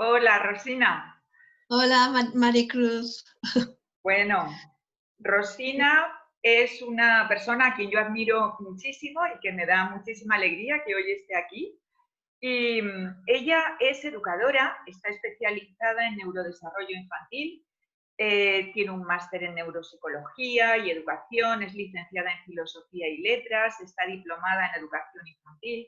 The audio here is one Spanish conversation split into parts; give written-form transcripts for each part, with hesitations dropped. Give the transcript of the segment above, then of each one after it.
Hola, Rosina. Hola, Maricruz. Bueno, Rosina es una persona a quien yo admiro muchísimo y que me da muchísima alegría que hoy esté aquí. Y ella es educadora, está especializada en neurodesarrollo infantil, tiene un máster en neuropsicología y educación, es licenciada en filosofía y letras, está diplomada en educación infantil,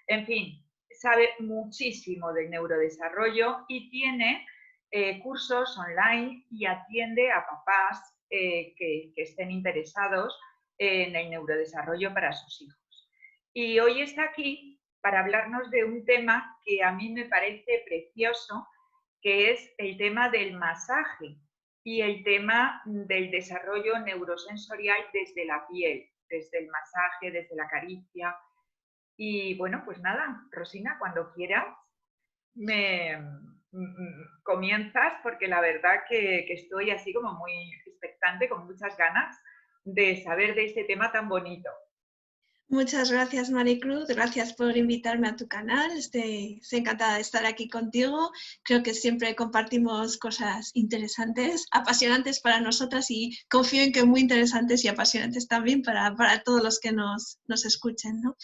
en fin, sabe muchísimo del neurodesarrollo y tiene cursos online y atiende a papás que estén interesados en el neurodesarrollo para sus hijos. Y hoy está aquí para hablarnos de un tema que a mí me parece precioso, que es el tema del masaje y el tema del desarrollo neurosensorial desde la piel, desde el masaje, desde la caricia. Y bueno, pues nada, Rosina, cuando quieras, me comienzas, porque la verdad que estoy así como muy expectante, con muchas ganas de saber de este tema tan bonito. Muchas gracias, Maricruz. Gracias por invitarme a tu canal. Estoy encantada de estar aquí contigo. Creo que siempre compartimos cosas interesantes, apasionantes para nosotras y confío en que muy interesantes y apasionantes también para todos los que nos escuchen, ¿no?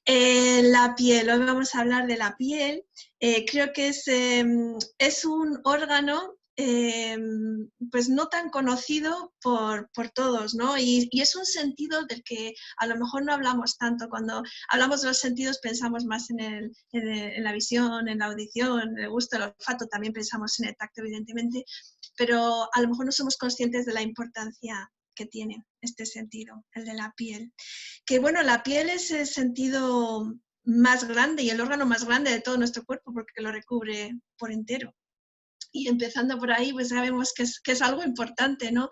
La piel, hoy vamos a hablar de la piel. Creo que es un órgano pues no tan conocido por todos, ¿no? Y es un sentido del que a lo mejor no hablamos tanto. Cuando hablamos de los sentidos pensamos más en la visión, en la audición, en el gusto, el olfato, también pensamos en el tacto, evidentemente, pero a lo mejor no somos conscientes de la importancia que tiene este sentido, el de la piel. Que bueno, la piel es el sentido más grande y el órgano más grande de todo nuestro cuerpo porque lo recubre por entero. Y empezando por ahí, pues sabemos que es algo importante, ¿no?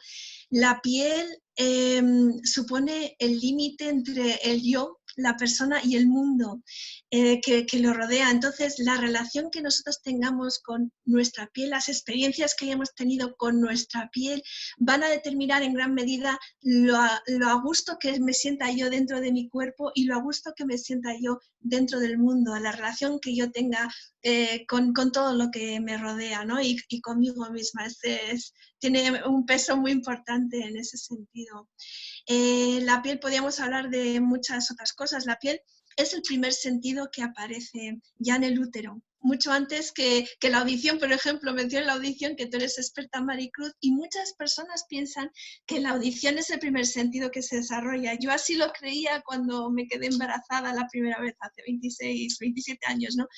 La piel supone el límite entre el yo, la persona y el mundo que lo rodea. Entonces, la relación que nosotros tengamos con nuestra piel, las experiencias que hayamos tenido con nuestra piel, van a determinar en gran medida lo a gusto que me sienta yo dentro de mi cuerpo y lo a gusto que me sienta yo dentro del mundo, la relación que yo tenga con todo lo que me rodea, ¿no? Y conmigo misma. Tiene un peso muy importante en ese sentido. La piel, podríamos hablar de muchas otras cosas. La piel es el primer sentido que aparece ya en el útero, mucho antes que la audición. Por ejemplo, mencioné la audición, que tú eres experta, Maricruz, y muchas personas piensan que la audición es el primer sentido que se desarrolla. Yo así lo creía cuando me quedé embarazada la primera vez, hace 26, 27 años, ¿no?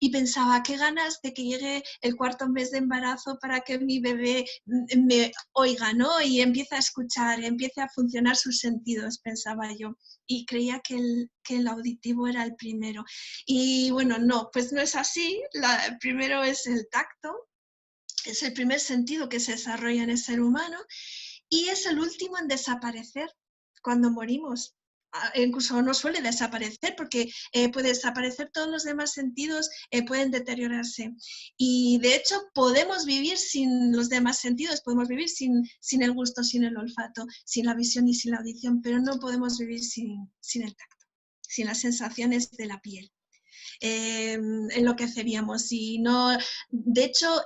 Y pensaba, qué ganas de que llegue el cuarto mes de embarazo para que mi bebé me oiga, ¿no? Y empiece a escuchar, empiece a funcionar sus sentidos, pensaba yo. Y creía que el auditivo era el primero. Y bueno, no, pues no es así. El primero es el tacto, es el primer sentido que se desarrolla en el ser humano y es el último en desaparecer cuando morimos. Incluso no suele desaparecer porque puede desaparecer todos los demás sentidos, pueden deteriorarse. Y de hecho podemos vivir sin los demás sentidos, podemos vivir sin el gusto, sin el olfato, sin la visión y sin la audición, pero no podemos vivir sin el tacto, sin las sensaciones de la piel. Enloqueceríamos. Y no, de hecho,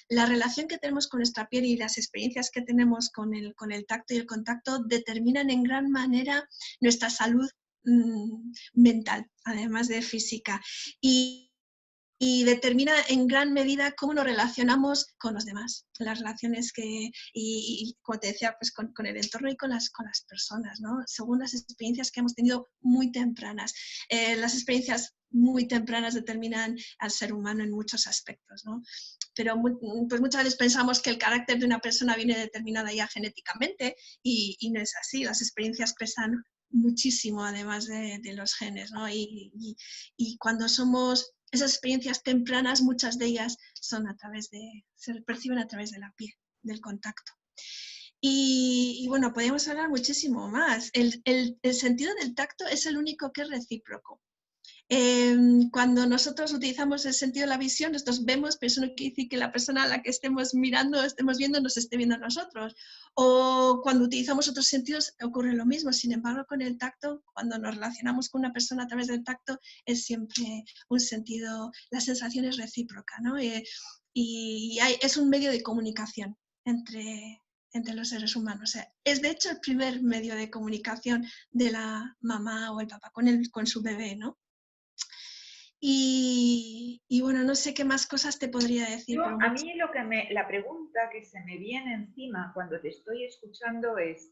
la relación que tenemos con nuestra piel y las experiencias que tenemos con el tacto y el contacto determinan en gran manera nuestra salud mental, además de física. Y determina en gran medida cómo nos relacionamos con los demás, las relaciones y como te decía, pues con el entorno y con las personas, ¿no? Según las experiencias que hemos tenido muy tempranas. Las experiencias muy tempranas determinan al ser humano en muchos aspectos, ¿no? Pero pues muchas veces pensamos que el carácter de una persona viene determinada ya genéticamente y no es así. Las experiencias pesan muchísimo además de los genes, ¿no? Y cuando somos esas experiencias tempranas, muchas de ellas se perciben a través de la piel, del contacto. Y bueno, podríamos hablar muchísimo más. El sentido del tacto es el único que es recíproco. Cuando nosotros utilizamos el sentido de la visión, nosotros vemos, pero eso no quiere decir que la persona a la que estemos mirando, estemos viendo, nos esté viendo a nosotros. O cuando utilizamos otros sentidos ocurre lo mismo. Sin embargo, con el tacto, cuando nos relacionamos con una persona a través del tacto, es siempre un sentido, la sensación es recíproca, ¿no? Es un medio de comunicación entre los seres humanos. O sea, es de hecho el primer medio de comunicación de la mamá o el papá con su bebé, ¿no? Y bueno, no sé qué más cosas te podría decir, pero A mí la pregunta que se me viene encima cuando te estoy escuchando es,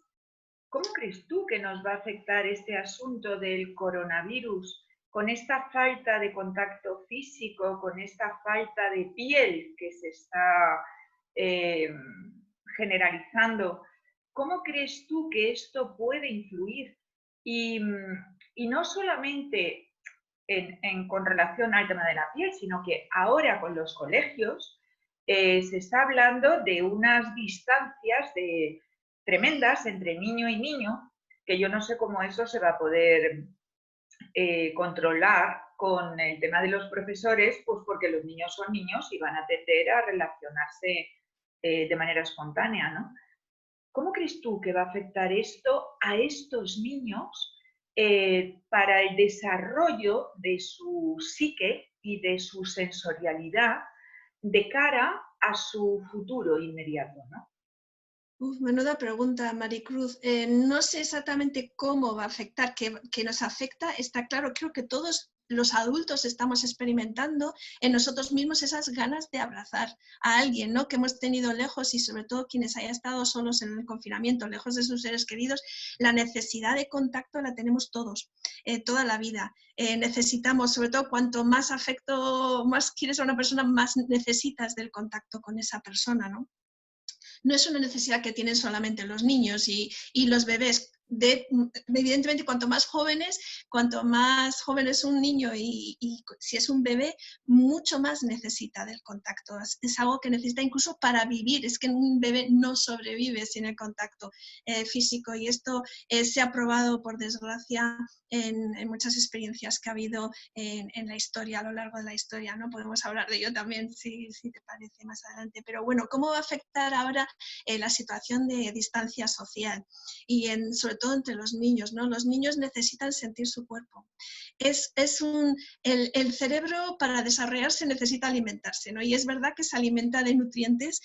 ¿cómo crees tú que nos va a afectar este asunto del coronavirus con esta falta de contacto físico, con esta falta de piel que se está eh, generalizando? ¿Cómo crees tú que esto puede influir? Y no solamente con relación al tema de la piel, sino que ahora con los colegios se está hablando de unas distancias tremendas entre niño y niño, que yo no sé cómo eso se va a poder controlar con el tema de los profesores, pues porque los niños son niños y van a tender a relacionarse de manera espontánea, ¿no? ¿Cómo crees tú que va a afectar esto a estos niños para el desarrollo de su psique y de su sensorialidad de cara a su futuro inmediato, ¿no? Menuda pregunta, Maricruz. No sé exactamente cómo va a afectar, que nos afecta, está claro, creo que todos los adultos estamos experimentando en nosotros mismos esas ganas de abrazar a alguien, ¿no? Que hemos tenido lejos y sobre todo quienes hayan estado solos en el confinamiento, lejos de sus seres queridos, la necesidad de contacto la tenemos todos, toda la vida. Necesitamos, sobre todo, cuanto más afecto, más quieres a una persona, más necesitas del contacto con esa persona, ¿no? No es una necesidad que tienen solamente los niños y los bebés. Evidentemente, cuanto más joven es un niño y si es un bebé, mucho más necesita del contacto. Es algo que necesita incluso para vivir. Es que un bebé no sobrevive sin el contacto físico y esto se ha probado, por desgracia, en muchas experiencias que ha habido en la historia, a lo largo de la historia, ¿no? Podemos hablar de ello también, si te parece, más adelante. Pero bueno, ¿cómo va a afectar ahora la situación de distancia social? Y sobre todo entre los niños, ¿no? Los niños necesitan sentir su cuerpo. El cerebro para desarrollarse necesita alimentarse, ¿no? Y es verdad que se alimenta de nutrientes,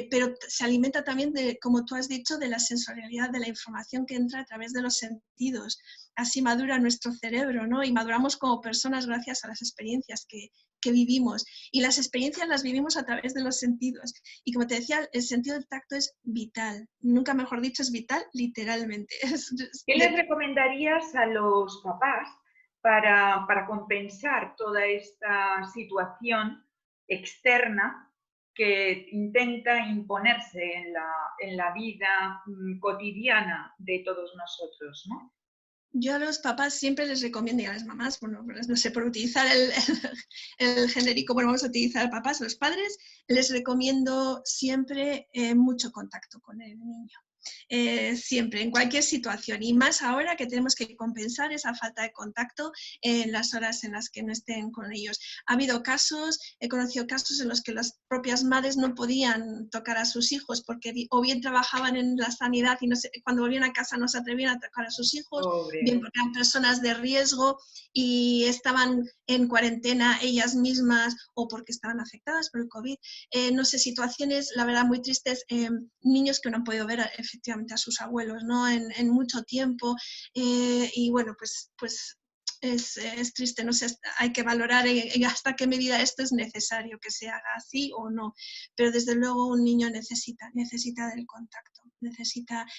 pero se alimenta también de, como tú has dicho, de la sensorialidad, de la información que entra a través de los sentidos. Así madura nuestro cerebro, ¿no? Y maduramos como personas gracias a las experiencias que vivimos. Y las experiencias las vivimos a través de los sentidos. Y como te decía, el sentido del tacto es vital. Nunca mejor dicho, es vital literalmente. ¿Qué les recomendarías a los papás para compensar toda esta situación externa que intenta imponerse en la vida cotidiana de todos nosotros, ¿no? Yo a los papás siempre les recomiendo, y a las mamás, bueno, no sé, por utilizar el genérico, bueno, vamos a utilizar papás, los padres, les recomiendo siempre mucho contacto con el niño. Siempre, en cualquier situación, y más ahora que tenemos que compensar esa falta de contacto en las horas en las que no estén con ellos. Ha habido casos, he conocido casos en los que las propias madres no podían tocar a sus hijos porque o bien trabajaban en la sanidad y cuando volvían a casa no se atrevían a tocar a sus hijos, bien Pobre. porque eran personas de riesgo y estaban en cuarentena ellas mismas o porque estaban afectadas por el COVID. No sé, situaciones, la verdad, muy tristes, niños que no han podido ver efectivamente a sus abuelos, ¿no? En mucho tiempo, y bueno, pues es triste, no sé, hay que valorar hasta qué medida esto es necesario que se haga así o no, pero desde luego un niño necesita del contacto,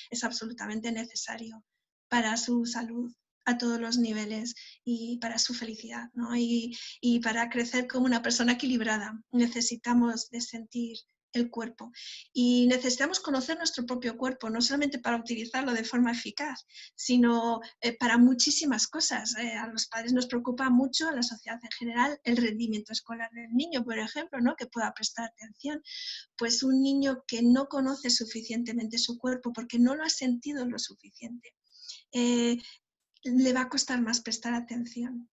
es absolutamente necesario para su salud a todos los niveles y para su felicidad, ¿no? Y para crecer como una persona equilibrada necesitamos de sentir el cuerpo y necesitamos conocer nuestro propio cuerpo, no solamente para utilizarlo de forma eficaz, sino para muchísimas cosas. A los padres nos preocupa mucho, a la sociedad en general, el rendimiento escolar del niño, por ejemplo, ¿no? Que pueda prestar atención. Pues un niño que no conoce suficientemente su cuerpo porque no lo ha sentido lo suficiente, le va a costar más prestar atención.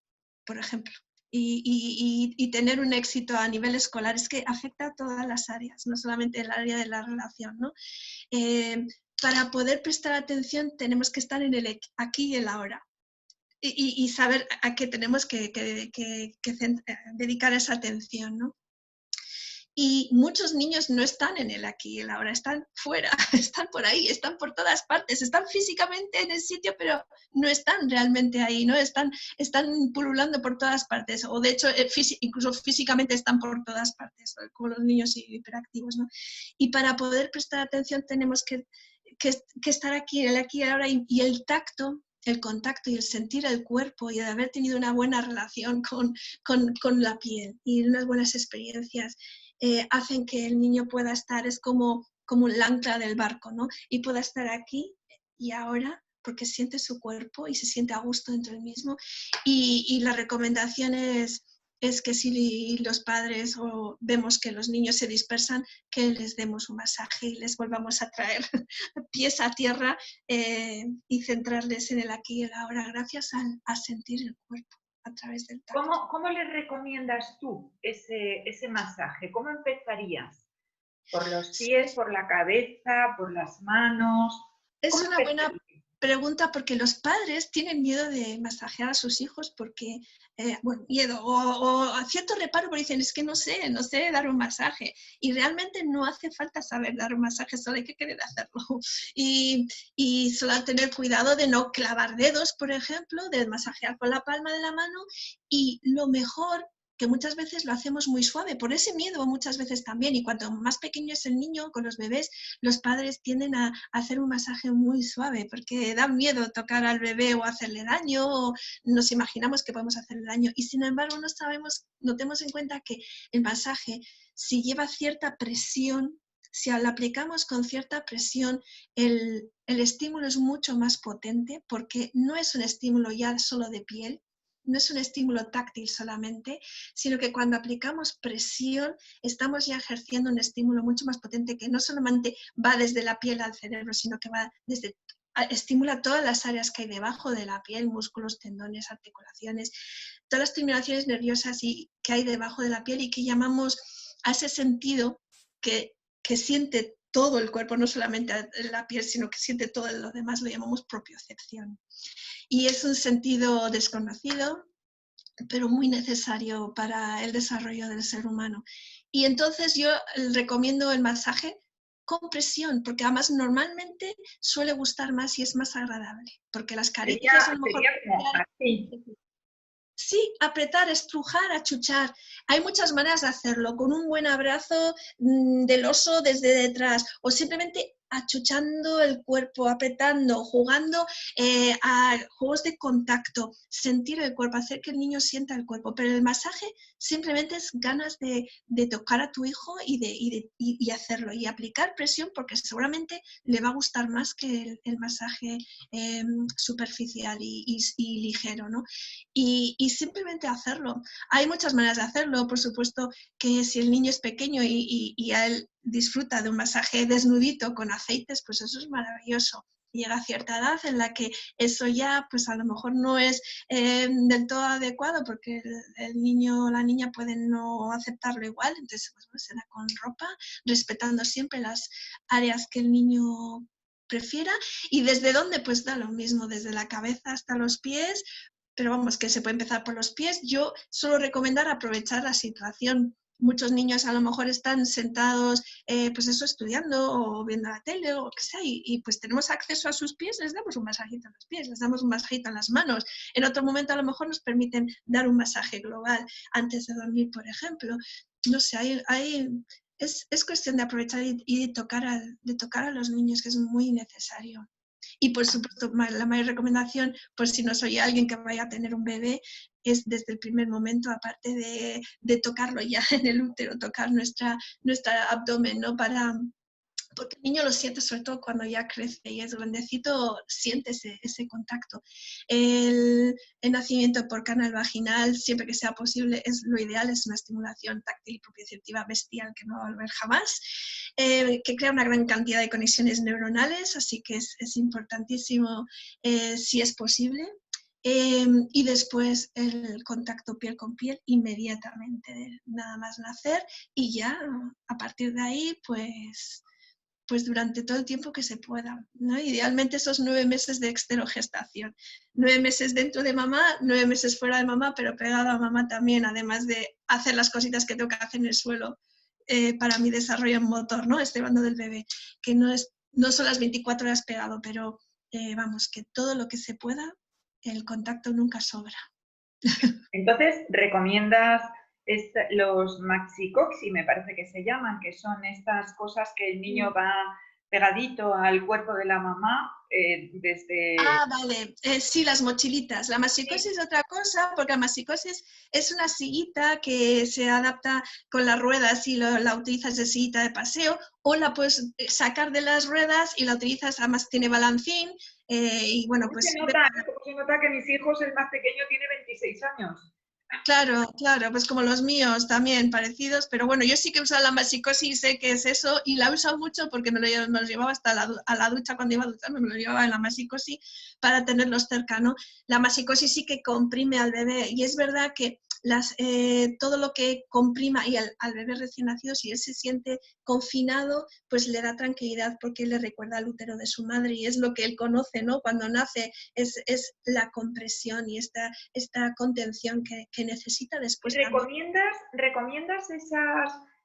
por ejemplo. Y tener un éxito a nivel escolar es que afecta a todas las áreas, no solamente el área de la relación, ¿no? Para poder prestar atención tenemos que estar en el aquí y el ahora y saber a qué tenemos que dedicar esa atención, ¿no? Y muchos niños no están en el aquí y el ahora, están fuera, están por ahí, están por todas partes, están físicamente en el sitio, pero no están realmente ahí, ¿no? Están pululando por todas partes, o de hecho incluso físicamente están por todas partes, como los niños hiperactivos, ¿no? Y para poder prestar atención tenemos que estar aquí, en el aquí y el ahora, y el tacto, el contacto y el sentir el cuerpo y de haber tenido una buena relación con la piel y unas buenas experiencias hacen que el niño pueda estar, es como el ancla del barco, ¿no? Y pueda estar aquí y ahora porque siente su cuerpo y se siente a gusto dentro del mismo. Y la recomendación es que si los padres o vemos que los niños se dispersan, que les demos un masaje y les volvamos a traer pies a tierra y centrarles en el aquí y el ahora gracias a sentir el cuerpo a través del tacto. ¿Cómo le recomiendas tú ese masaje? ¿Cómo empezarías? ¿Por los pies, por la cabeza, por las manos? Es ¿Cómo una buena empezarías? pregunta porque los padres tienen miedo de masajear a sus hijos porque, bueno, miedo o a cierto reparo porque dicen, es que no sé dar un masaje. Y realmente no hace falta saber dar un masaje, solo hay que querer hacerlo. Y solo tener cuidado de no clavar dedos, por ejemplo, de masajear con la palma de la mano. Y lo mejor que muchas veces lo hacemos muy suave, por ese miedo muchas veces también, y cuanto más pequeño es el niño, con los bebés, los padres tienden a hacer un masaje muy suave, porque da miedo tocar al bebé o hacerle daño, o nos imaginamos que podemos hacerle daño, y sin embargo no tenemos en cuenta que el masaje, si lleva cierta presión, si lo aplicamos con cierta presión, el estímulo es mucho más potente, porque no es un estímulo ya solo de piel, no es un estímulo táctil solamente, sino que cuando aplicamos presión estamos ya ejerciendo un estímulo mucho más potente que no solamente va desde la piel al cerebro, sino que va estimula todas las áreas que hay debajo de la piel, músculos, tendones, articulaciones, todas las terminaciones nerviosas que hay debajo de la piel y que llamamos a ese sentido que siente todo el cuerpo, no solamente la piel, sino que siente todo lo demás, lo llamamos propiocepción. Y es un sentido desconocido, pero muy necesario para el desarrollo del ser humano. Y entonces yo recomiendo el masaje con presión, porque además normalmente suele gustar más y es más agradable, porque las caricias a lo mejor... Sería como así. Sí, apretar, estrujar, achuchar. Hay muchas maneras de hacerlo, con un buen abrazo del oso desde detrás o simplemente achuchando el cuerpo, apretando, jugando a juegos de contacto, sentir el cuerpo, hacer que el niño sienta el cuerpo. Pero el masaje simplemente es ganas de tocar a tu hijo y hacerlo y aplicar presión porque seguramente le va a gustar más que el masaje superficial y ligero, ¿no? Y simplemente hacerlo. Hay muchas maneras de hacerlo, por supuesto que si el niño es pequeño y a él disfruta de un masaje desnudito con aceites, pues eso es maravilloso. Llega a cierta edad en la que eso ya pues a lo mejor no es del todo adecuado porque el niño o la niña pueden no aceptarlo igual, entonces pues, será con ropa, respetando siempre las áreas que el niño prefiera y desde dónde pues da lo mismo, desde la cabeza hasta los pies, pero vamos, que se puede empezar por los pies. Yo suelo recomendar aprovechar la situación. Muchos niños a lo mejor están sentados, pues eso, estudiando o viendo la tele o lo que sea, y pues tenemos acceso a sus pies, les damos un masajito en los pies, les damos un masajito en las manos. En otro momento a lo mejor nos permiten dar un masaje global antes de dormir, por ejemplo. No sé, es cuestión de aprovechar y de tocar a los niños, que es muy necesario. Y por supuesto, la mayor recomendación, por si no soy alguien que vaya a tener un bebé, es desde el primer momento, aparte de tocarlo ya en el útero, tocar nuestra abdomen, ¿no? Porque el niño lo siente sobre todo cuando ya crece y es grandecito, siente ese contacto. El nacimiento por canal vaginal, siempre que sea posible, es lo ideal, es una estimulación táctil y propioceptiva bestial que no va a volver jamás, que crea una gran cantidad de conexiones neuronales, así que es importantísimo si es posible. Y después el contacto piel con piel inmediatamente, nada más nacer, y ya a partir de ahí, pues durante todo el tiempo que se pueda, ¿no? Idealmente esos 9 meses de exterogestación, 9 meses dentro de mamá, 9 meses fuera de mamá, pero pegado a mamá también, además de hacer las cositas que tengo que hacer en el suelo para mi desarrollo motor, ¿no? Este bando del bebé, que no son las 24 horas pegado, pero vamos, que todo lo que se pueda, el contacto nunca sobra. Entonces, ¿recomiendas los maxi-coxi, me parece que se llaman, que son estas cosas que el niño va pegadito al cuerpo de la mamá desde... Ah, vale. Sí, las mochilitas. La Sí, masicosis es otra cosa, porque la masicosis es una sillita que se adapta con las ruedas y la utilizas de sillita de paseo, o la puedes sacar de las ruedas y la utilizas, además tiene balancín, y bueno, ¿cómo se pues nota, cómo se nota que mis hijos, el más pequeño, tiene 26 años? claro, claro, pues como los míos también, parecidos, pero bueno, yo sí que he usado la masicosis y sé que es eso, y la he usado mucho porque me lo llevaba hasta a la ducha cuando iba a ducharme, me lo llevaba en la masicosis para tenerlos cerca, ¿no? La masicosis sí que comprime al bebé, y es verdad que todo lo que comprima y al bebé recién nacido, si él se siente confinado, pues le da tranquilidad porque le recuerda al útero de su madre y es lo que él conoce, ¿no? Cuando nace es la compresión y esta contención que necesita después también. ¿Recomiendas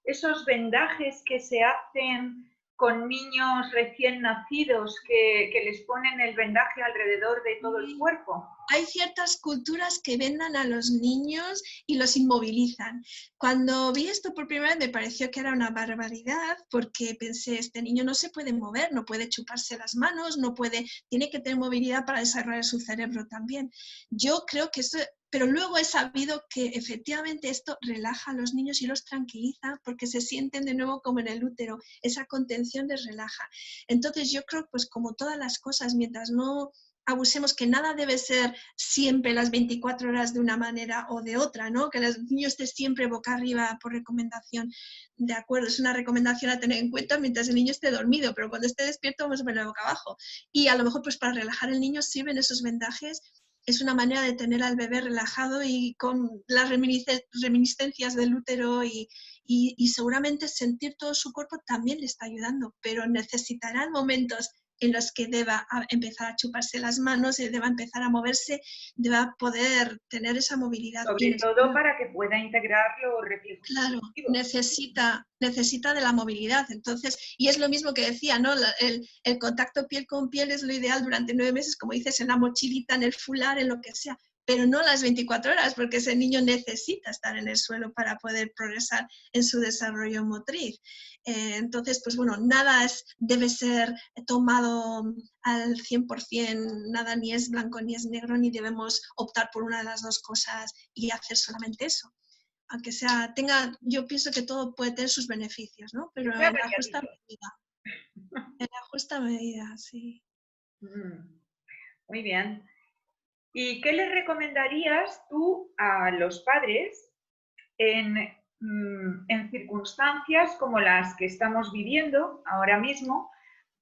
esos vendajes que se hacen con niños recién nacidos que les ponen el vendaje alrededor de todo el Y cuerpo? hay ciertas culturas que vendan a los niños y los inmovilizan. Cuando vi esto por primera vez me pareció que era una barbaridad porque pensé, este niño no se puede mover, no puede chuparse las manos, no puede, tiene que tener movilidad para desarrollar su cerebro también. Yo creo que eso, pero luego he sabido que efectivamente esto relaja a los niños y los tranquiliza porque se sienten de nuevo como en el útero, esa contención les relaja. Entonces yo creo, pues como todas las cosas, mientras no abusemos, que nada debe ser siempre las 24 horas de una manera o de otra, ¿no? Que el niño esté siempre boca arriba por recomendación. De acuerdo, es una recomendación a tener en cuenta mientras el niño esté dormido, pero cuando esté despierto vamos a ponerlo boca abajo. Y a lo mejor pues para relajar al niño sirven esos vendajes. Es una manera de tener al bebé relajado y con las reminiscencias del útero y seguramente sentir todo su cuerpo también le está ayudando, pero necesitarán momentos en los que deba empezar a chuparse las manos, deba empezar a moverse, deba poder tener esa movilidad. Sobre todo para que pueda integrar los reflejos Claro, positivos. necesita de la movilidad. Entonces, y es lo mismo que decía, ¿no? El contacto piel con piel es lo ideal durante 9 meses, como dices, en la mochilita, en el fular, en lo que sea, pero no las 24 horas, porque ese niño necesita estar en el suelo para poder progresar en su desarrollo motriz. Entonces, pues bueno, nada debe ser tomado al 100%, nada ni es blanco ni es negro, ni debemos optar por una de las dos cosas y hacer solamente eso. Aunque sea, yo pienso que todo puede tener sus beneficios, ¿no? Que Pero sea en la justa variadito. medida, en la justa medida, sí. Mm, muy bien. ¿Y qué le recomendarías tú a los padres en, en circunstancias como las que estamos viviendo ahora mismo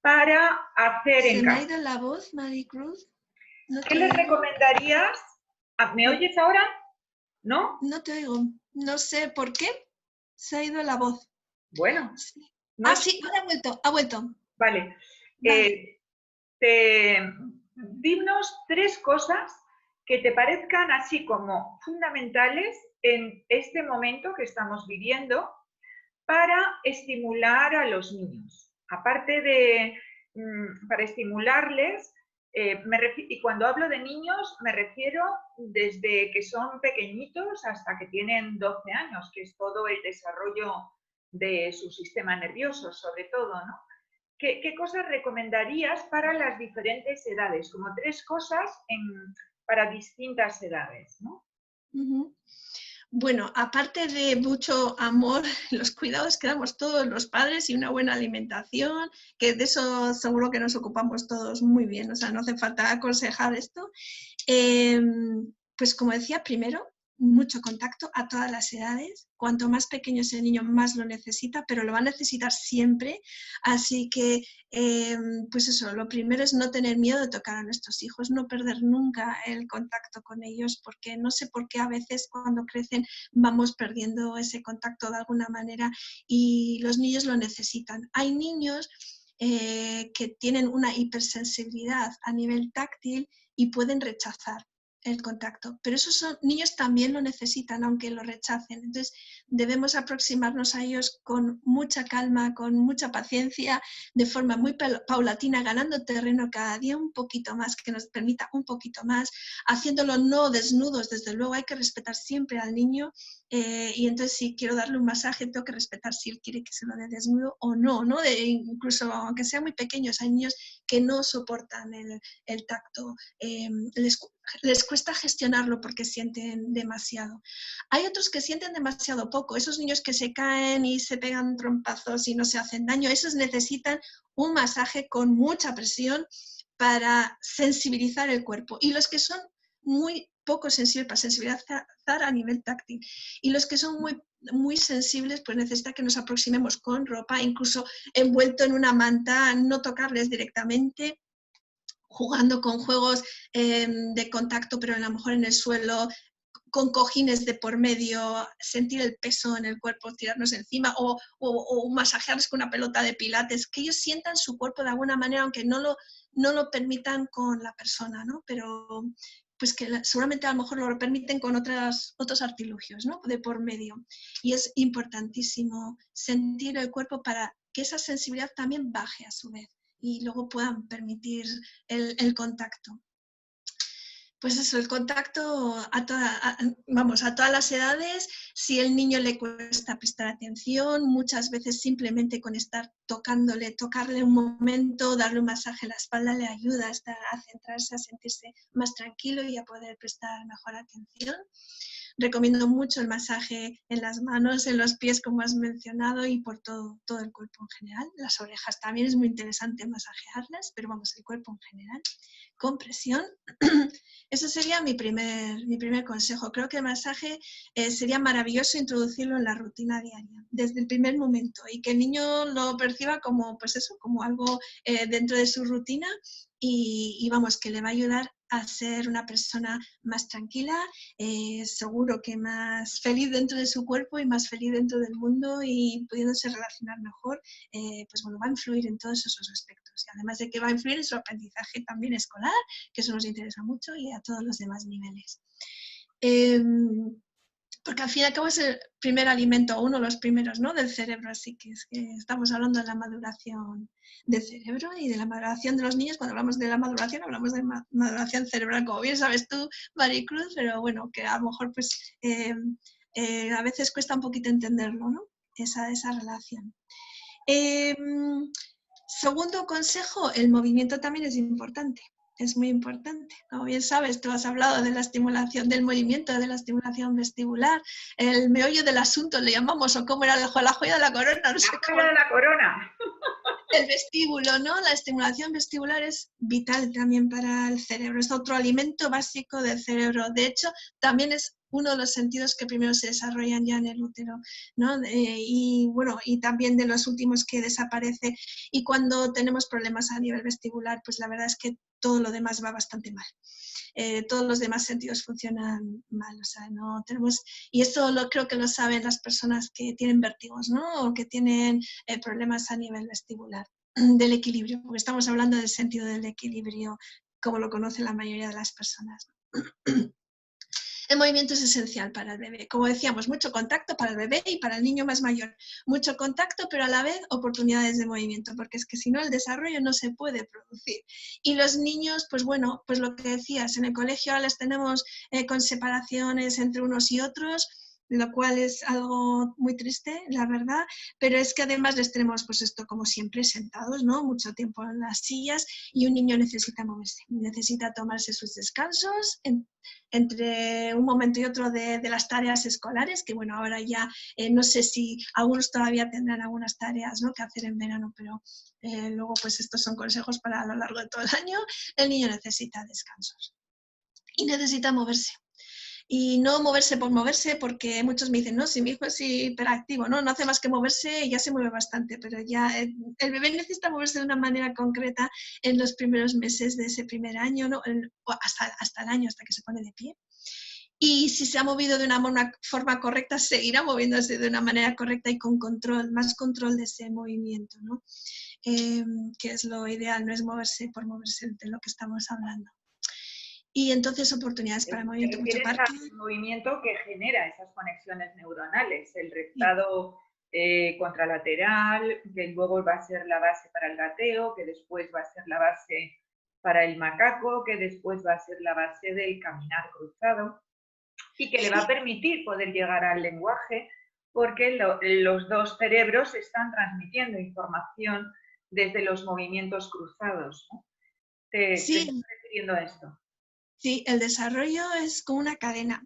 para hacer en ¿Se me ha casa? ido la voz, Maricruz? No ¿Qué te les oigo. recomendarías? ¿Me oyes ahora? ¿No? No te oigo. No sé por qué se ha ido la voz. Bueno, Sí. no Ah, es... sí, ahora ha vuelto, ha vuelto. Vale. Vale. Eh, dinos 3 cosas que te parezcan así como fundamentales en este momento que estamos viviendo para estimular a los niños. Aparte de para estimularles, y cuando hablo de niños me refiero desde que son pequeñitos hasta que tienen 12 años, que es todo el desarrollo de su sistema nervioso, sobre todo, ¿no? ¿Qué cosas recomendarías para las diferentes edades? Como 3 cosas para distintas edades, ¿no? Uh-huh. Bueno, aparte de mucho amor, los cuidados que damos todos los padres y una buena alimentación, que de eso seguro que nos ocupamos todos muy bien, o sea, no hace falta aconsejar esto. Pues como decía, primero, mucho contacto a todas las edades. Cuanto más pequeño es el niño, más lo necesita, pero lo va a necesitar siempre. Así que, pues eso, lo primero es no tener miedo de tocar a nuestros hijos, no perder nunca el contacto con ellos, porque no sé por qué a veces cuando crecen vamos perdiendo ese contacto de alguna manera y los niños lo necesitan. Hay niños que tienen una hipersensibilidad a nivel táctil y pueden rechazar el contacto, pero esos niños también lo necesitan, aunque lo rechacen. Entonces debemos aproximarnos a ellos con mucha calma, con mucha paciencia, de forma muy paulatina, ganando terreno cada día un poquito más, que nos permita un poquito más, haciéndolo no desnudos, desde luego hay que respetar siempre al niño, y entonces si quiero darle un masaje tengo que respetar si él quiere que se lo dé desnudo o no, ¿no? Incluso aunque sean muy pequeños, hay niños que no soportan el tacto, les cuesta gestionarlo porque sienten demasiado. Hay otros que sienten demasiado poco, esos niños que se caen y se pegan trompazos y no se hacen daño, esos necesitan un masaje con mucha presión para sensibilizar el cuerpo. Y los que son muy poco sensibles, para sensibilizar a nivel táctil. Y los que son muy sensibles, pues necesita que nos aproximemos con ropa, incluso envuelto en una manta, no tocarles directamente, jugando con juegos de contacto, pero a lo mejor en el suelo, con cojines de por medio, sentir el peso en el cuerpo, tirarnos encima o masajearles con una pelota de pilates, que ellos sientan su cuerpo de alguna manera, aunque no lo permitan con la persona, ¿no? Pero pues que seguramente a lo mejor lo permiten con otros artilugios, ¿no? De por medio. Y es importantísimo sentir el cuerpo para que esa sensibilidad también baje a su vez y luego puedan permitir el contacto. Pues eso, el contacto a todas las edades. Si el niño le cuesta prestar atención, muchas veces simplemente con estar tocarle un momento, darle un masaje en la espalda le ayuda a centrarse, a sentirse más tranquilo y a poder prestar mejor atención. Recomiendo mucho el masaje en las manos, en los pies, como has mencionado, y por todo el cuerpo en general. Las orejas también es muy interesante masajearlas, pero vamos, el cuerpo en general, con presión. Eso sería mi primer consejo. Creo que el masaje sería maravilloso introducirlo en la rutina diaria, desde el primer momento, y que el niño lo perciba como, pues eso, como algo dentro de su rutina y vamos, que le va a ayudar a ser una persona más tranquila, seguro que más feliz dentro de su cuerpo y más feliz dentro del mundo y pudiéndose relacionar mejor, pues bueno, va a influir en todos esos aspectos. Y además de que va a influir en su aprendizaje también escolar, que eso nos interesa mucho, y a todos los demás niveles. Porque al fin y al cabo es el primer alimento, uno de los primeros, ¿no?, del cerebro, así que es que estamos hablando de la maduración del cerebro y de la maduración de los niños. Cuando hablamos de la maduración, hablamos de maduración cerebral, como bien sabes tú, Maricruz, pero bueno, que a lo mejor pues a veces cuesta un poquito entenderlo, ¿no?, esa relación. Segundo consejo, el movimiento también es importante. Es muy importante. Como bien sabes, tú has hablado de la estimulación del movimiento, de la estimulación vestibular, el meollo del asunto le llamamos, o cómo era la joya de la corona, no sé La cómo. joya de la corona. El vestíbulo, ¿no? La estimulación vestibular es vital también para el cerebro, es otro alimento básico del cerebro. De hecho, también es uno de los sentidos que primero se desarrollan ya en el útero, ¿no? Y bueno, y también de los últimos que desaparece. Y cuando tenemos problemas a nivel vestibular, pues la verdad es que todo lo demás va bastante mal. Todos los demás sentidos funcionan mal, o sea, no tenemos, y esto creo que lo saben las personas que tienen vértigos, ¿no?, o que tienen problemas a nivel vestibular, del equilibrio, porque estamos hablando del sentido del equilibrio como lo conocen la mayoría de las personas. El movimiento es esencial para el bebé. Como decíamos, mucho contacto para el bebé y para el niño más mayor. Mucho contacto, pero a la vez oportunidades de movimiento, porque es que si no el desarrollo no se puede producir. Y los niños, pues bueno, pues lo que decías, en el colegio ahora les tenemos con separaciones entre unos y otros, lo cual es algo muy triste, la verdad, pero es que además les tenemos, pues esto como siempre, sentados, ¿no?, mucho tiempo en las sillas, y un niño necesita moverse, necesita tomarse sus descansos entre un momento y otro de las tareas escolares, que bueno, ahora ya no sé si algunos todavía tendrán algunas tareas, ¿no?, que hacer en verano, pero luego pues estos son consejos para a lo largo de todo el año. El niño necesita descansos y necesita moverse. Y no moverse por moverse, porque muchos me dicen, no, si mi hijo es hiperactivo, no hace más que moverse y ya se mueve bastante, pero ya el bebé necesita moverse de una manera concreta en los primeros meses de ese primer año, ¿no? O hasta el año, hasta que se pone de pie. Y si se ha movido de una forma correcta, seguirá moviéndose de una manera correcta y con control, más control de ese movimiento, ¿no? Que es lo ideal, no es moverse por moverse, de lo que estamos hablando. Y entonces oportunidades para Te movimiento, mucho refieres parque. al movimiento que genera esas conexiones neuronales, el Sí. rectado contralateral, que luego va a ser la base para el gateo, que después va a ser la base para el macaco, que después va a ser la base del caminar cruzado y que le va a permitir poder llegar al lenguaje porque los dos cerebros están transmitiendo información desde los movimientos cruzados, ¿no? ¿Te estás Sí, refiriendo a esto? sí, el desarrollo es como una cadena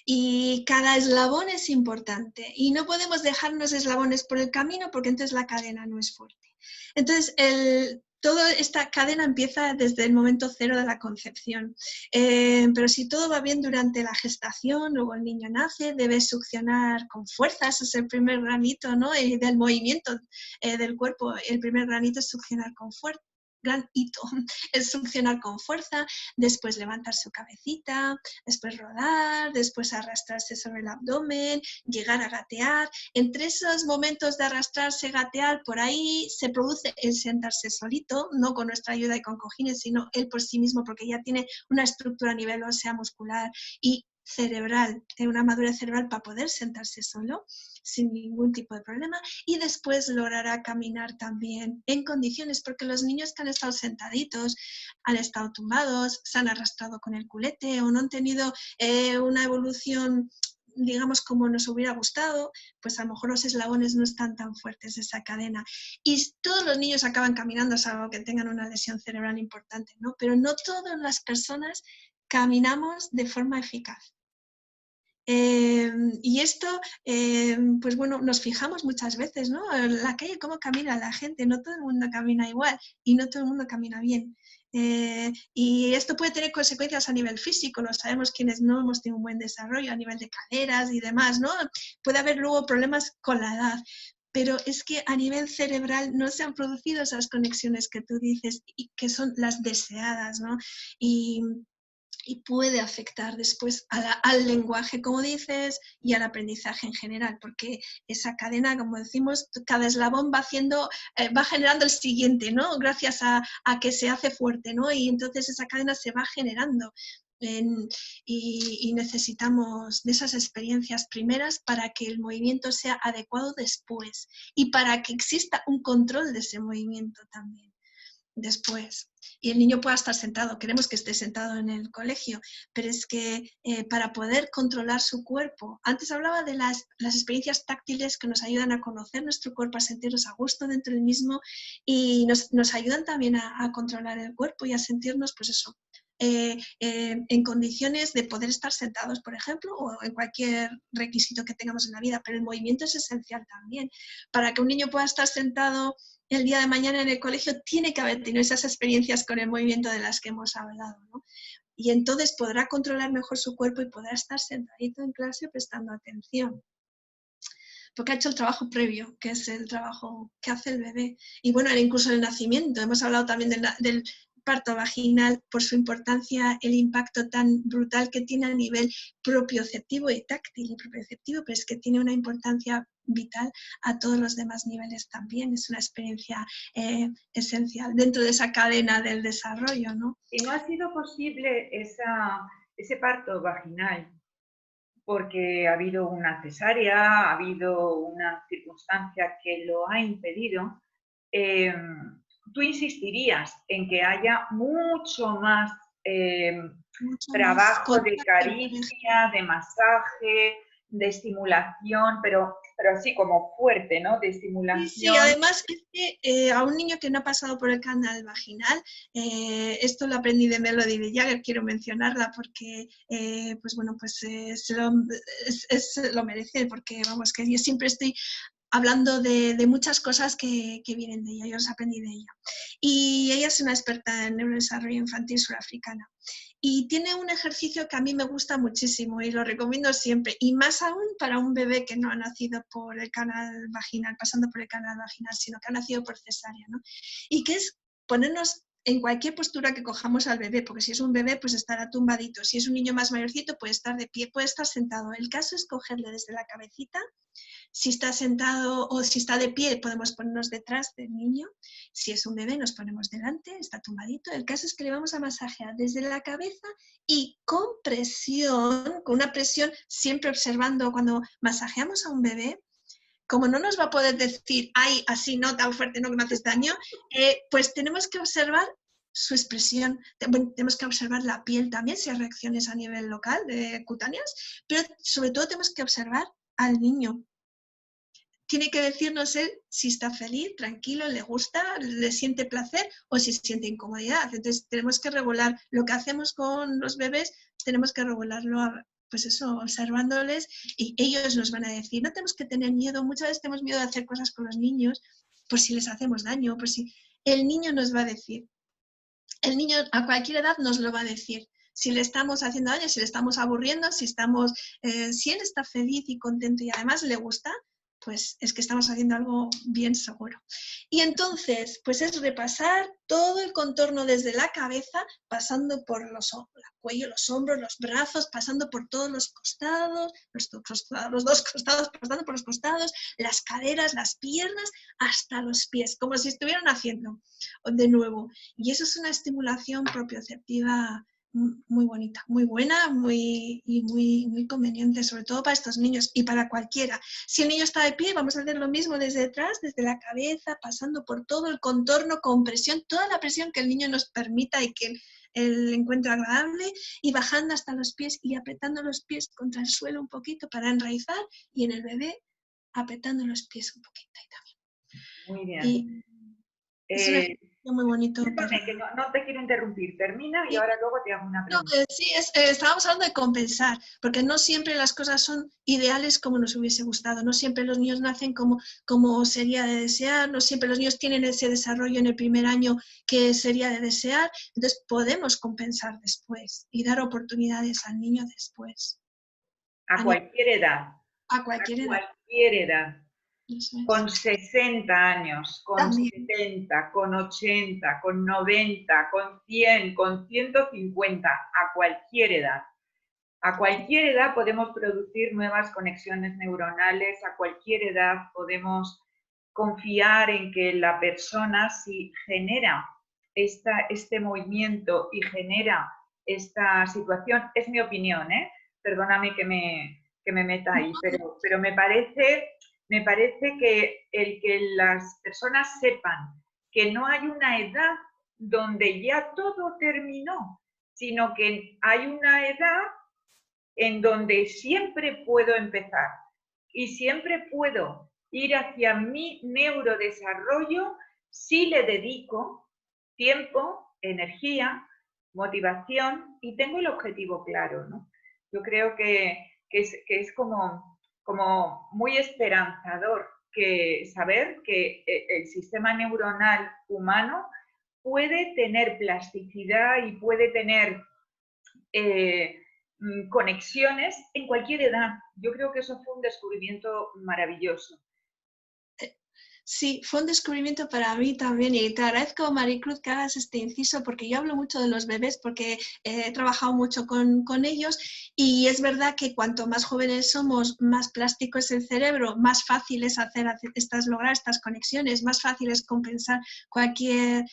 y cada eslabón es importante y no podemos dejarnos eslabones por el camino porque entonces la cadena no es fuerte. Entonces, toda esta cadena empieza desde el momento cero de la concepción, pero si todo va bien durante la gestación, luego el niño nace, debe succionar con fuerza, ese es el primer granito, ¿no? Del movimiento del cuerpo, el primer granito es succionar con fuerza. Gran hito es succionar con fuerza, después levantar su cabecita, después rodar, después arrastrarse sobre el abdomen, llegar a gatear. Entre esos momentos de arrastrarse, gatear, por ahí se produce el sentarse solito, no con nuestra ayuda y con cojines, sino él por sí mismo, porque ya tiene una estructura a nivel ósea, muscular y cerebral, tiene una madurez cerebral para poder sentarse solo sin ningún tipo de problema y después logrará caminar también en condiciones, porque los niños que han estado sentaditos, han estado tumbados, se han arrastrado con el culete o no han tenido una evolución digamos como nos hubiera gustado, pues a lo mejor los eslabones no están tan fuertes de esa cadena. Y todos los niños acaban caminando, salvo que tengan una lesión cerebral importante, ¿no? Pero no todas las personas caminamos de forma eficaz. Y esto, pues bueno, nos fijamos muchas veces, ¿no? En la calle, cómo camina la gente, no todo el mundo camina igual y no todo el mundo camina bien. Y esto puede tener consecuencias a nivel físico, lo sabemos quienes no hemos tenido un buen desarrollo a nivel de caderas y demás, ¿no? Puede haber luego problemas con la edad, pero es que a nivel cerebral no se han producido esas conexiones que tú dices y que son las deseadas, ¿no? Y puede afectar después al lenguaje, como dices, y al aprendizaje en general, porque esa cadena, como decimos, cada eslabón va haciendo, va generando el siguiente, ¿no? Gracias a que se hace fuerte, ¿no? Y entonces esa cadena se va generando. Y necesitamos de esas experiencias primeras para que el movimiento sea adecuado después y para que exista un control de ese movimiento también después. Y el niño pueda estar sentado, queremos que esté sentado en el colegio, pero es que para poder controlar su cuerpo, antes hablaba de las experiencias táctiles que nos ayudan a conocer nuestro cuerpo, a sentirnos a gusto dentro del mismo y nos ayudan también a controlar el cuerpo y a sentirnos, pues eso, en condiciones de poder estar sentados, por ejemplo, o en cualquier requisito que tengamos en la vida, pero el movimiento es esencial también. Para que un niño pueda estar sentado el día de mañana en el colegio, tiene que haber tenido esas experiencias con el movimiento de las que hemos hablado, ¿no? Y entonces podrá controlar mejor su cuerpo y podrá estar sentadito en clase prestando atención. Porque ha hecho el trabajo previo, que es el trabajo que hace el bebé. Y bueno, incluso el nacimiento. Hemos hablado también del parto vaginal por su importancia, el impacto tan brutal que tiene a nivel propioceptivo y táctil y propioceptivo, pero es que tiene una importancia vital a todos los demás niveles también. Es una experiencia esencial dentro de esa cadena del desarrollo, ¿no? ¿Y no ha sido posible ese parto vaginal porque ha habido una cesárea, ha habido una circunstancia que lo ha impedido? ¿Tú insistirías en que haya mucho más Mucho más trabajo de contacto, por caricia, de masaje, de estimulación, pero así como fuerte, ¿no? De sí, sí, estimulación. además es que a un niño que no ha pasado por el canal vaginal, esto lo aprendí de Melody de Jagger, quiero mencionarla porque, pues bueno, pues lo merece, porque vamos, que yo siempre estoy hablando de muchas cosas que vienen de ella, yo los aprendí de ella. Y ella es una experta en neurodesarrollo infantil surafricana. Y tiene un ejercicio que a mí me gusta muchísimo y lo recomiendo siempre, y más aún para un bebé que no ha nacido por el canal vaginal, pasando por el canal vaginal, sino que ha nacido por cesárea, ¿no? Y que es ponernos en cualquier postura que cojamos al bebé, porque si es un bebé, pues estará tumbadito, si es un niño más mayorcito, puede estar de pie, puede estar sentado. El caso es cogerle desde la cabecita. Si está sentado o si está de pie, podemos ponernos detrás del niño. Si es un bebé, nos ponemos delante, está tumbadito. El caso es que le vamos a masajear desde la cabeza y con presión, con una presión, siempre observando cuando masajeamos a un bebé, como no nos va a poder decir, ay, así no, tan fuerte, no, que me haces daño, pues tenemos que observar su expresión, tenemos que observar la piel también, si hay reacciones a nivel local, cutáneas, pero sobre todo tenemos que observar al niño. Tiene que decirnos él si está feliz, tranquilo, le gusta, le siente placer o si siente incomodidad. Entonces tenemos que regular lo que hacemos con los bebés, tenemos que regularlo, pues eso, observándoles, y ellos nos van a decir, no tenemos que tener miedo, muchas veces tenemos miedo de hacer cosas con los niños por si les hacemos daño, por si el niño nos va a decir, el niño a cualquier edad nos lo va a decir. Si le estamos haciendo daño, si le estamos aburriendo, si él está feliz y contento y además le gusta, pues es que estamos haciendo algo bien seguro. Y entonces, pues es repasar todo el contorno desde la cabeza, pasando por el cuello, los hombros, los brazos, pasando por todos los costados, los dos costados, pasando por los costados, las caderas, las piernas, hasta los pies, como si estuvieran haciendo de nuevo. Y eso es una estimulación propioceptiva muy bonita, muy buena, muy conveniente, sobre todo para estos niños y para cualquiera. Si el niño está de pie, vamos a hacer lo mismo desde detrás, desde la cabeza, pasando por todo el contorno con presión, toda la presión que el niño nos permita y que él encuentre agradable, y bajando hasta los pies y apretando los pies contra el suelo un poquito para enraizar, y en el bebé apretando los pies un poquito ahí también. Muy bien. Y es un ejercicio muy bonito. Que no te quiero interrumpir, termina y ahora luego te hago una pregunta. No, sí, estábamos hablando de compensar, porque no siempre las cosas son ideales como nos hubiese gustado, no siempre los niños nacen como sería de desear, no siempre los niños tienen ese desarrollo en el primer año que sería de desear, entonces podemos compensar después y dar oportunidades al niño después. A cualquier edad. A cualquier edad. Cualquier edad. Con Es. 60 años, con También. 70, con 80, con 90, con 100, con 150, a cualquier edad. A cualquier edad podemos producir nuevas conexiones neuronales, a cualquier edad podemos confiar en que la persona, si genera este movimiento y genera esta situación, es mi opinión, perdóname que me meta ahí, pero me parece que el que las personas sepan que no hay una edad donde ya todo terminó, sino que hay una edad en donde siempre puedo empezar y siempre puedo ir hacia mi neurodesarrollo si le dedico tiempo, energía, motivación y tengo el objetivo claro, ¿no? Yo creo que es como muy esperanzador saber que el sistema neuronal humano puede tener plasticidad y puede tener conexiones en cualquier edad. Yo creo que eso fue un descubrimiento maravilloso. Sí, fue un descubrimiento para mí también, y te agradezco, Maricruz, que hagas este inciso, porque yo hablo mucho de los bebés porque he trabajado mucho con ellos, y es verdad que cuanto más jóvenes somos, más plástico es el cerebro, más fácil es lograr estas conexiones, más fácil es compensar cualquier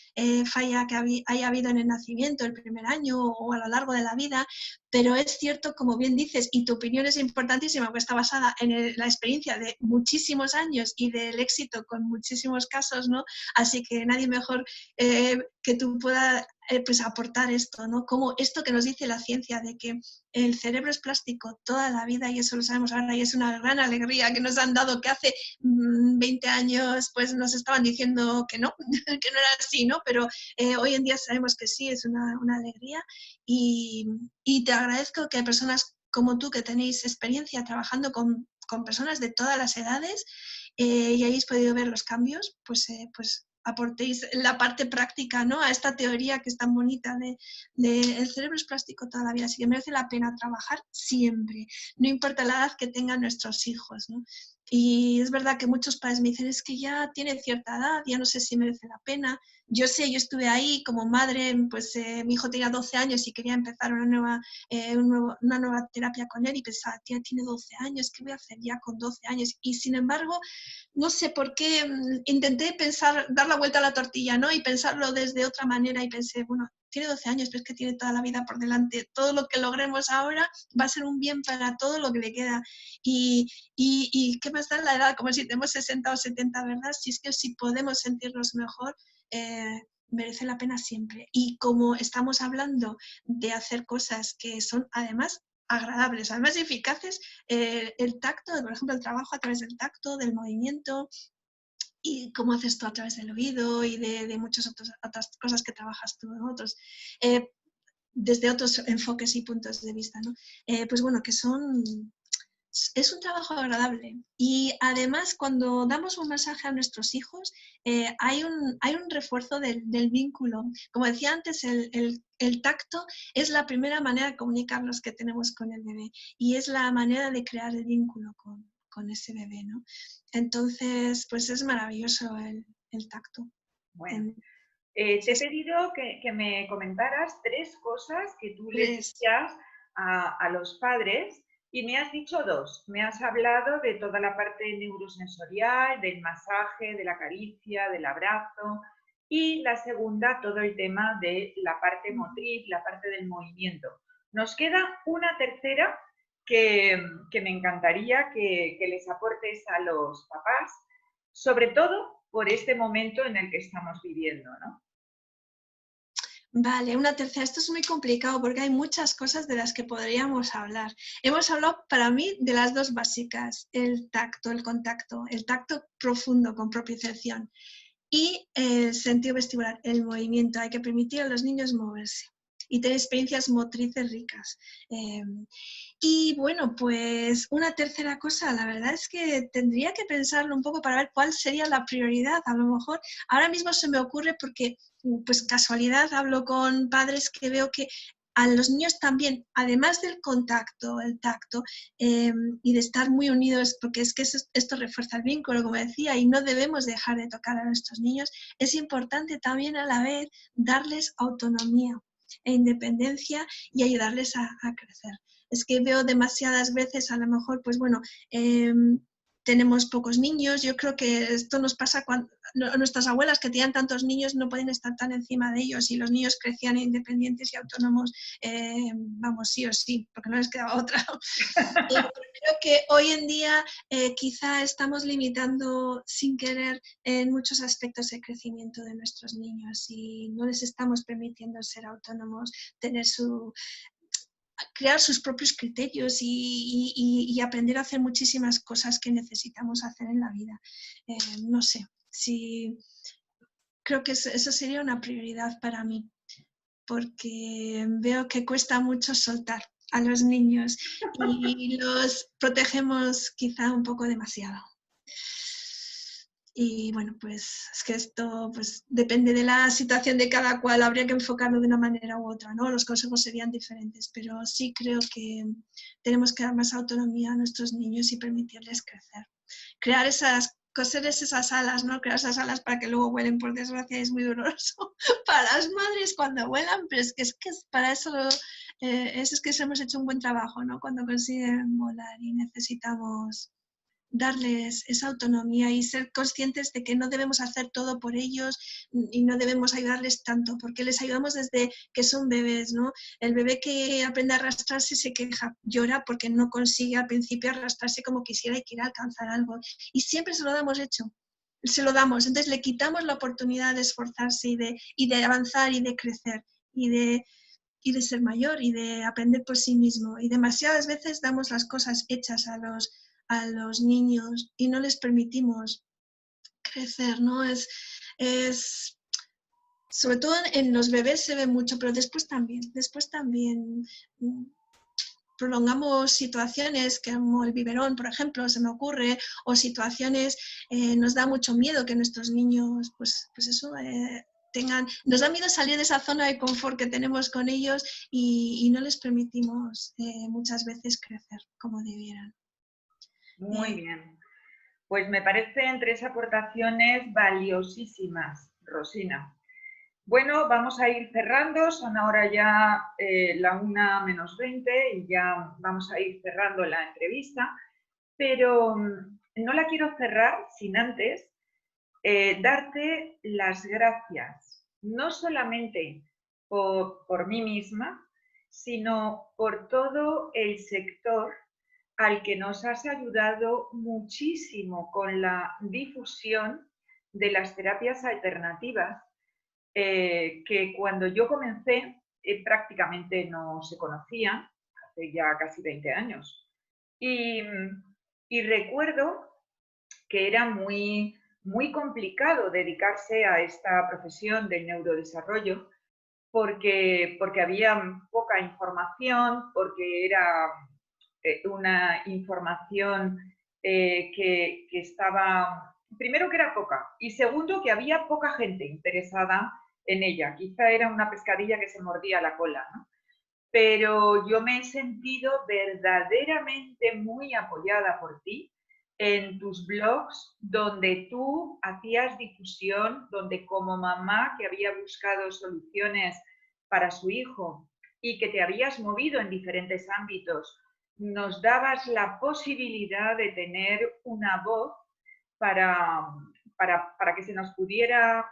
falla que haya habido en el nacimiento, el primer año o a lo largo de la vida. Pero es cierto, como bien dices, y tu opinión es importantísima, porque está basada en la experiencia de muchísimos años y del éxito con muchísimos casos, ¿no? Así que nadie mejor que tú pueda pues aportar esto, ¿no? Como esto que nos dice la ciencia de que el cerebro es plástico toda la vida, y eso lo sabemos ahora, y es una gran alegría que nos han dado, que hace 20 años pues nos estaban diciendo que no, que no era así, ¿no? Pero hoy en día sabemos que sí, es una alegría, y te agradezco que personas como tú, que tenéis experiencia trabajando con personas de todas las edades, y habéis podido ver los cambios, pues aportéis la parte práctica, ¿no?, a esta teoría que es tan bonita de el cerebro es plástico toda la vida, así que merece la pena trabajar siempre, no importa la edad que tengan nuestros hijos, ¿no? Y es verdad que muchos padres me dicen, es que ya tiene cierta edad, ya no sé si merece la pena. Yo sé, yo estuve ahí como madre, pues mi hijo tenía 12 años y quería empezar una nueva terapia con él y pensaba, tía, tiene 12 años, ¿qué voy a hacer ya con 12 años? Y sin embargo, no sé por qué intenté pensar, dar la vuelta a la tortilla, ¿no? Y pensarlo desde otra manera y pensé, bueno, tiene 12 años, pero es que tiene toda la vida por delante. Todo lo que logremos ahora va a ser un bien para todo lo que le queda. Y qué más da la edad, como si tenemos 60 o 70, ¿verdad? Si es que si podemos sentirnos mejor, merece la pena siempre. Y como estamos hablando de hacer cosas que son además agradables, además eficaces, el tacto, por ejemplo, el trabajo a través del tacto, del movimiento, y cómo haces tú a través del oído y de muchas otras cosas que trabajas tú en otros, desde otros enfoques y puntos de vista, ¿no? Pues bueno, que es un trabajo agradable. Y además, cuando damos un masaje a nuestros hijos, hay un refuerzo del vínculo. Como decía antes, el tacto es la primera manera de comunicarnos que tenemos con el bebé y es la manera de crear el vínculo con ese bebé, ¿no? Entonces, pues es maravilloso el tacto. Bueno, te he pedido que me comentaras 3 cosas que tú les decías a los padres y me has dicho 2. Me has hablado de toda la parte neurosensorial, del masaje, de la caricia, del abrazo y la segunda, todo el tema de la parte motriz, la parte del movimiento. Nos queda una tercera que me encantaría que les aportes a los papás, sobre todo por este momento en el que estamos viviendo, ¿no? Vale, una tercera. Esto es muy complicado porque hay muchas cosas de las que podríamos hablar. Hemos hablado para mí de las 2 básicas, el tacto, el contacto, el tacto profundo con propiocepción y el sentido vestibular, el movimiento. Hay que permitir a los niños moverse y tener experiencias motrices ricas. Y bueno, pues una tercera cosa, la verdad es que tendría que pensarlo un poco para ver cuál sería la prioridad. A lo mejor ahora mismo se me ocurre porque, pues casualidad, hablo con padres que veo que a los niños también, además del contacto, el tacto, y de estar muy unidos, porque es que esto refuerza el vínculo, como decía, y no debemos dejar de tocar a nuestros niños, es importante también a la vez darles autonomía e independencia y ayudarles a crecer. Es que veo demasiadas veces, a lo mejor, pues bueno, tenemos pocos niños. Yo creo que esto nos pasa cuando nuestras abuelas que tenían tantos niños no pueden estar tan encima de ellos y los niños crecían independientes y autónomos, vamos, sí o sí, porque no les quedaba otra. Pero creo que hoy en día quizá estamos limitando sin querer en muchos aspectos el crecimiento de nuestros niños y no les estamos permitiendo ser autónomos, crear sus propios criterios y aprender a hacer muchísimas cosas que necesitamos hacer en la vida. No sé, creo que eso sería una prioridad para mí, porque veo que cuesta mucho soltar a los niños y los protegemos quizá un poco demasiado. Y bueno, pues es que esto pues, depende de la situación de cada cual, habría que enfocarlo de una manera u otra, ¿no? Los consejos serían diferentes, pero sí creo que tenemos que dar más autonomía a nuestros niños y permitirles crecer. Coserles esas alas, ¿no? Crear esas alas para que luego vuelen, por desgracia es muy doloroso para las madres cuando vuelan, pero es que para eso es que hemos hecho un buen trabajo, ¿no? Cuando consiguen volar y necesitamos darles esa autonomía y ser conscientes de que no debemos hacer todo por ellos y no debemos ayudarles tanto, porque les ayudamos desde que son bebés, ¿no? El bebé que aprende a arrastrarse se queja, llora porque no consigue al principio arrastrarse como quisiera y quiere alcanzar algo. Y siempre se lo damos hecho, se lo damos. Entonces le quitamos la oportunidad de esforzarse y de avanzar y de crecer y de ser mayor y de aprender por sí mismo. Y demasiadas veces damos las cosas hechas a los niños y no les permitimos crecer, ¿no? Sobre todo en los bebés se ve mucho, pero después también prolongamos situaciones como el biberón, por ejemplo, se me ocurre, o situaciones, nos da mucho miedo que nuestros niños, pues eso, nos da miedo salir de esa zona de confort que tenemos con ellos y no les permitimos muchas veces crecer como debieran. Muy bien. Pues me parecen 3 aportaciones valiosísimas, Rosina. Bueno, vamos a ir cerrando, son ahora ya la 1:20 y ya vamos a ir cerrando la entrevista, pero no la quiero cerrar sin antes darte las gracias, no solamente por mí misma, sino por todo el sector al que nos has ayudado muchísimo con la difusión de las terapias alternativas, que cuando yo comencé prácticamente no se conocían, hace ya casi 20 años. Y recuerdo que era muy complicado dedicarse a esta profesión del neurodesarrollo porque había poca información, porque era una información que estaba, primero que era poca y segundo que había poca gente interesada en ella. Quizá era una pescadilla que se mordía la cola, ¿no? Pero yo me he sentido verdaderamente muy apoyada por ti en tus blogs, donde tú hacías difusión, donde como mamá que había buscado soluciones para su hijo y que te habías movido en diferentes ámbitos, nos dabas la posibilidad de tener una voz para que se nos pudiera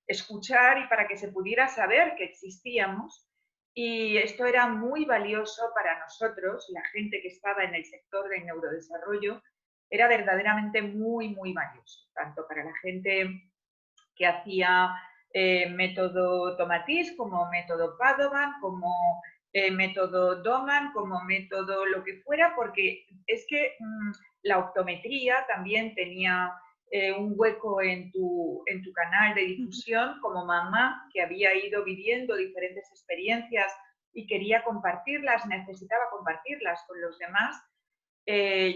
escuchar y para que se pudiera saber que existíamos. Y esto era muy valioso para nosotros, la gente que estaba en el sector del neurodesarrollo, era verdaderamente muy valioso, tanto para la gente que hacía método Tomatis, como método Padovan, como método Doman, como método lo que fuera, porque es que la optometría también tenía un hueco en tu canal de difusión como mamá que había ido viviendo diferentes experiencias y quería compartirlas, necesitaba compartirlas con los demás.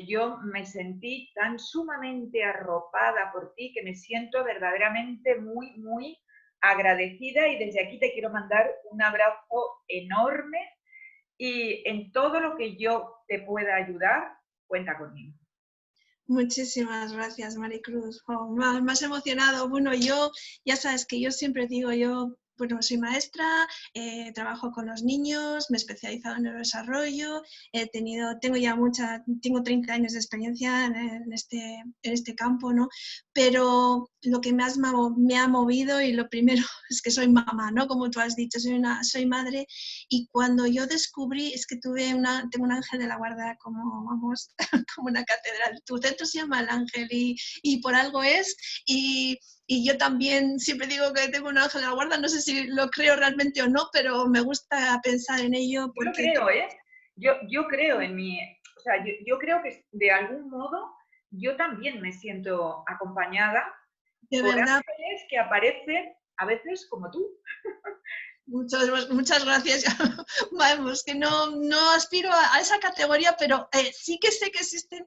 Yo me sentí tan sumamente arropada por ti que me siento verdaderamente muy agradecida y desde aquí te quiero mandar un abrazo enorme y en todo lo que yo te pueda ayudar, cuenta conmigo. Muchísimas gracias, Maricruz. Oh, me has emocionado. Bueno, yo, ya sabes que yo siempre digo, bueno, soy maestra, trabajo con los niños, me he especializado en neurodesarrollo, tengo 30 años de experiencia en este campo, ¿no? Pero lo que me ha movido y lo primero es que soy mamá, ¿no? Como tú has dicho, soy madre y cuando yo descubrí, es que tengo un ángel de la guarda como, vamos, como una catedral. Tu centro se llama El Ángel y por algo es y yo también siempre digo que tengo un ángel de la guarda, no sé si lo creo realmente o no, pero me gusta pensar en ello. Porque yo creo, Yo creo en mí, o sea, yo creo que de algún modo yo también me siento acompañada de por verdad, ángeles que aparecen a veces como tú. muchas gracias. Vamos, que no aspiro a esa categoría, pero sí que sé que existen,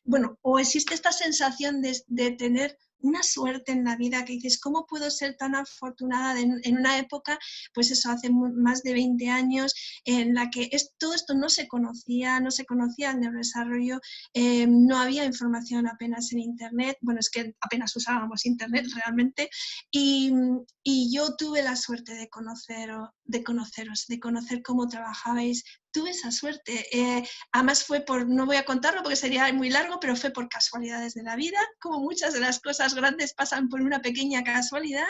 bueno, o existe esta sensación de tener una suerte en la vida que dices, ¿cómo puedo ser tan afortunada en una época, pues eso, hace más de 20 años, en la que todo esto no se conocía el neurodesarrollo, no había información apenas en Internet, bueno, es que apenas usábamos Internet realmente, y yo tuve la suerte de conoceros, de conocer cómo trabajabais. Tuve esa suerte. Además no voy a contarlo porque sería muy largo, pero fue por casualidades de la vida, como muchas de las cosas grandes pasan por una pequeña casualidad.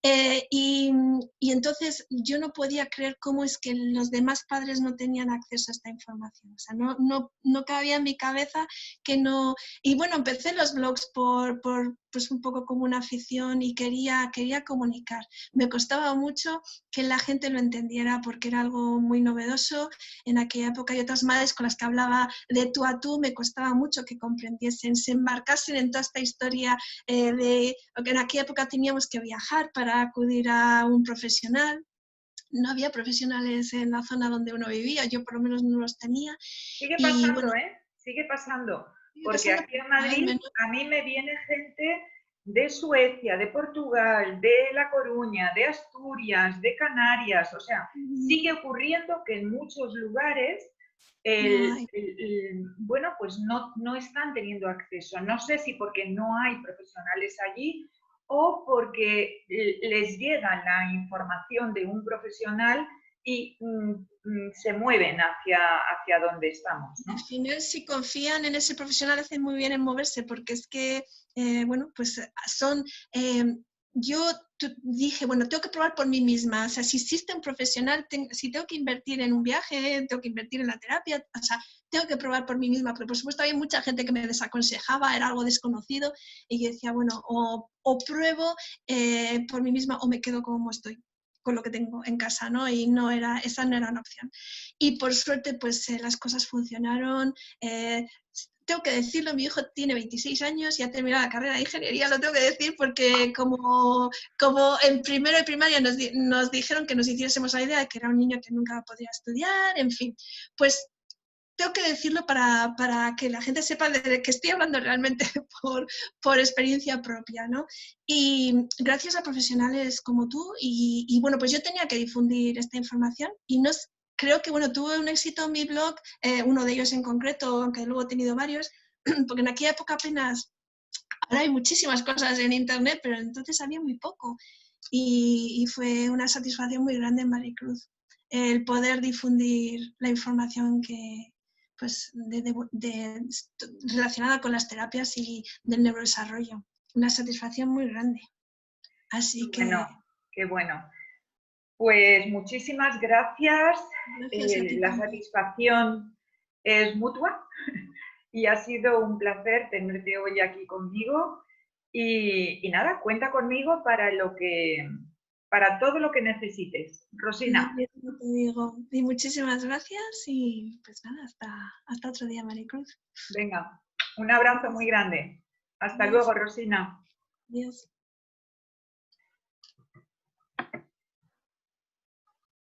Y entonces yo no podía creer cómo es que los demás padres no tenían acceso a esta información. O sea, no cabía en mi cabeza que no... Y bueno, empecé los blogs pues un poco como una afición y quería comunicar. Me costaba mucho que la gente lo entendiera porque era algo muy novedoso. En aquella época y otras madres con las que hablaba de tú a tú, me costaba mucho que comprendiesen, se embarcasen en toda esta historia de lo que en aquella época teníamos que viajar para acudir a un profesional. no había profesionales en la zona donde uno vivía, yo por lo menos no los tenía. Sigue Y pasando, bueno, ¿eh? Sigue pasando. sigue Porque pasando, aquí en ay, Madrid menos. a mí me viene gente de Suecia, de Portugal, de La Coruña, de Asturias, de Canarias. O sea, sigue ocurriendo que en muchos lugares No hay. bueno, pues no están teniendo acceso. No sé si porque no hay profesionales allí o porque les llega la información de un profesional y se mueven hacia donde estamos, Al ¿no? final, si confían en ese profesional, hacen muy bien en moverse, porque es que, bueno, pues son... yo dije, bueno, tengo que probar por mí misma. O sea, si existe un profesional, si tengo que invertir en un viaje, tengo que invertir en la terapia, o sea, tengo que probar por mí misma. Pero por supuesto había mucha gente que me desaconsejaba, era algo desconocido, y yo decía, bueno, o pruebo por mí misma o me quedo como estoy, con lo que tengo en casa, ¿no? Y esa no era una opción. Y por suerte, pues las cosas funcionaron. Tengo que decirlo, mi hijo tiene 26 años y ha terminado la carrera de ingeniería, lo tengo que decir porque como en primero de primaria nos dijeron que nos hiciésemos la idea de que era un niño que nunca podría estudiar, en fin, pues tengo que decirlo para que la gente sepa de que estoy hablando realmente por experiencia propia, ¿no? Y gracias a profesionales como tú, y bueno, pues yo tenía que difundir esta información y no, creo que, bueno, tuve un éxito en mi blog, uno de ellos en concreto, aunque luego he tenido varios, porque en aquella época apenas, ahora hay muchísimas cosas en internet, pero entonces había muy poco. Y fue una satisfacción muy grande en Maricruz el poder difundir la información que, pues, relacionada con las terapias y del neurodesarrollo. Una satisfacción muy grande. Así que Bueno, qué bueno. Pues muchísimas gracias. gracias a ti La también. satisfacción es mutua y ha sido un placer tenerte hoy aquí conmigo. Y nada, cuenta conmigo para todo lo que necesites. Lo Rosina, mismo te digo. Y muchísimas gracias y pues nada, hasta otro día, Maricruz. venga, un abrazo muy grande. Hasta Adiós. luego, Rosina. Adiós.